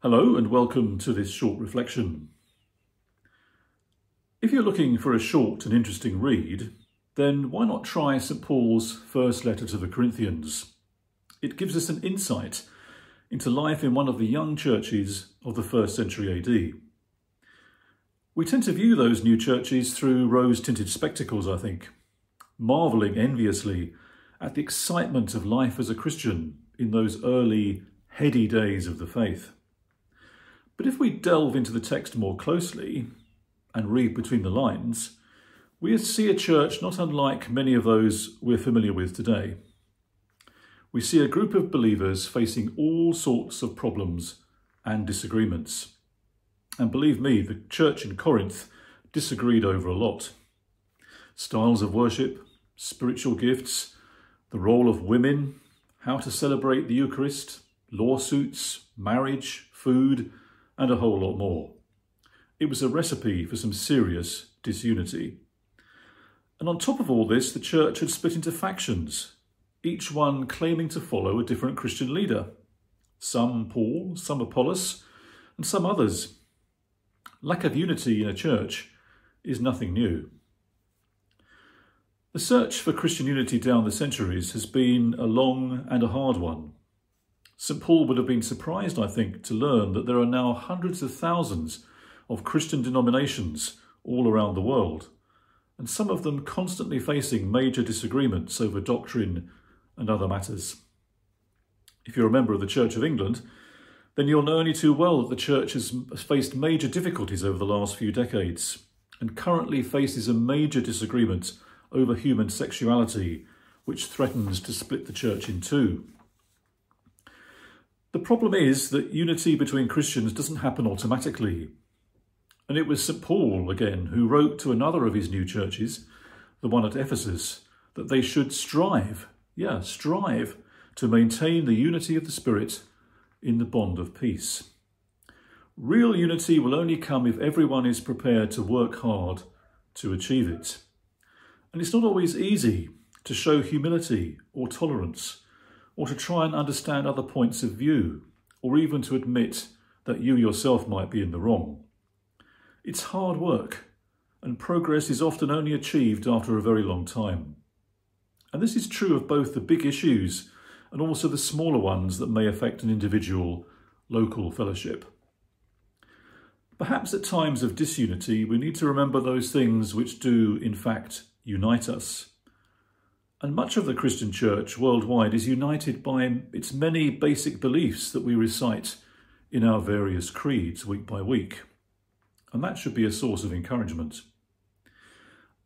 Hello and welcome to this short reflection. If you're looking for a short and interesting read, then why not try St. Paul's first letter to the Corinthians? It gives us an insight into life in one of the young churches of the 1st century AD. We tend to view those new churches through rose-tinted spectacles, I think, marvelling enviously at the excitement of life as a Christian in those early, heady days of the faith. But if we delve into the text more closely and read between the lines, we see a church not unlike many of those we're familiar with today. We see a group of believers facing all sorts of problems and disagreements. And believe me, the church in Corinth disagreed over a lot. Styles of worship, spiritual gifts, the role of women, how to celebrate the Eucharist, lawsuits, marriage, food, and a whole lot more. It was a recipe for some serious disunity. And on top of all this, the church had split into factions, each one claiming to follow a different Christian leader. Some Paul, some Apollos, and some others. Lack of unity in a church is nothing new. The search for Christian unity down the centuries has been a long and a hard one. St. Paul would have been surprised, I think, to learn that there are now hundreds of thousands of Christian denominations all around the world, and some of them constantly facing major disagreements over doctrine and other matters. If you're a member of the Church of England, then you'll know only too well that the Church has faced major difficulties over the last few decades, and currently faces a major disagreement over human sexuality, which threatens to split the Church in two. The problem is that unity between Christians doesn't happen automatically. And it was St. Paul, again, who wrote to another of his new churches, the one at Ephesus, that they should strive to maintain the unity of the Spirit in the bond of peace. Real unity will only come if everyone is prepared to work hard to achieve it. And it's not always easy to show humility or tolerance, or to try and understand other points of view, or even to admit that you yourself might be in the wrong. It's hard work, and progress is often only achieved after a very long time. And this is true of both the big issues and also the smaller ones that may affect an individual local fellowship. Perhaps at times of disunity, we need to remember those things which do, in fact, unite us. And much of the Christian church worldwide is united by its many basic beliefs that we recite in our various creeds week by week. And that should be a source of encouragement.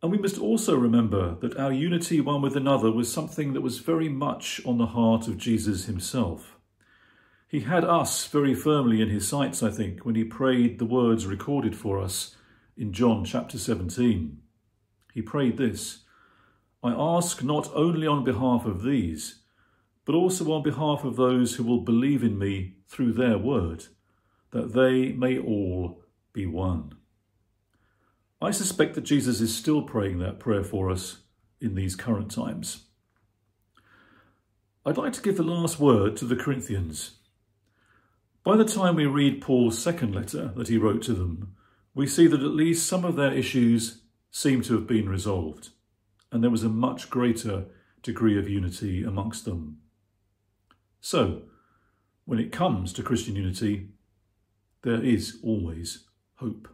And we must also remember that our unity one with another was something that was very much on the heart of Jesus himself. He had us very firmly in his sights, I think, when he prayed the words recorded for us in John chapter 17. He prayed this: I ask not only on behalf of these, but also on behalf of those who will believe in me through their word, that they may all be one. I suspect that Jesus is still praying that prayer for us in these current times. I'd like to give the last word to the Corinthians. By the time we read Paul's second letter that he wrote to them, we see that at least some of their issues seem to have been resolved, and there was a much greater degree of unity amongst them. So, when it comes to Christian unity, there is always hope.